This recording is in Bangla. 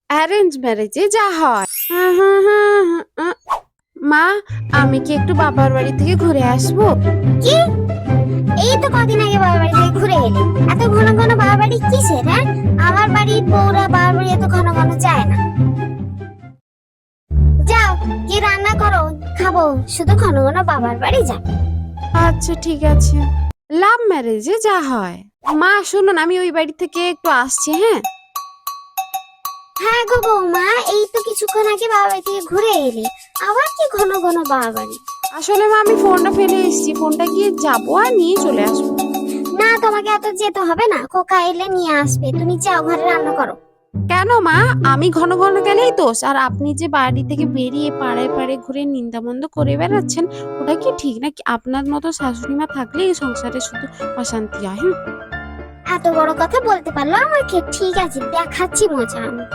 অ্যারেঞ্জ ম্যারেজে যা হয়। মা, আমি কি একটু বাবার বাড়ি থেকে ঘুরে আসবো? কি? এই তো কদিন আগে বাবার বাড়ি থেকে ঘুরে এলি, এত ঘন ঘন বাবার বাড়ি কিসের? হ্যাঁ, আমার বাড়ির বউরা বাবার বাড়ি এত ঘন ঘন যায় না। যাও, কি রান্না করো, খাবো, শুধু ঘন ঘন বাবার বাড়ি যাও। আচ্ছা ঠিক আছে। লাভ ম্যারেজে যা হয়। মা শুনুন, আমি ওই বাড়ি থেকে একটু আসছি। হ্যাঁ হ্যাঁ গো বৌমা, এই তো কিছুক্ষণ আগে বাবার বাড়ি থেকে ঘুরে এলি, আবার কি ঘন ঘন বাবার বাড়ি? আসলে মা, আমি ফোনটা ফেলে এসেছি, ফোনটা গিয়ে যাবো আর নিয়ে চলে আসবো। না, তোমাকে এত যেতে হবে না, কোকা এলে নিয়ে আসবে, তুমি যাও ঘরে রান্না করো। কেন মা, আমি ঘন ঘন গেলেই দোষ, আর আপনি যে বাড়ি থেকে বেরিয়ে পাড়ায় পাড়ায় ঘুরে নিন্দামন্দ করে বেড়াচ্ছেন, ওটা কি ঠিক নাকি? আপনার মতো শাশুড়ি মা থাকলে এই সংসারে শুধু অশান্তি হয়। এত বড় কথা বলতে পারলো আমাকে? ঠিক আছে, দেখাচ্ছি মজা আমি।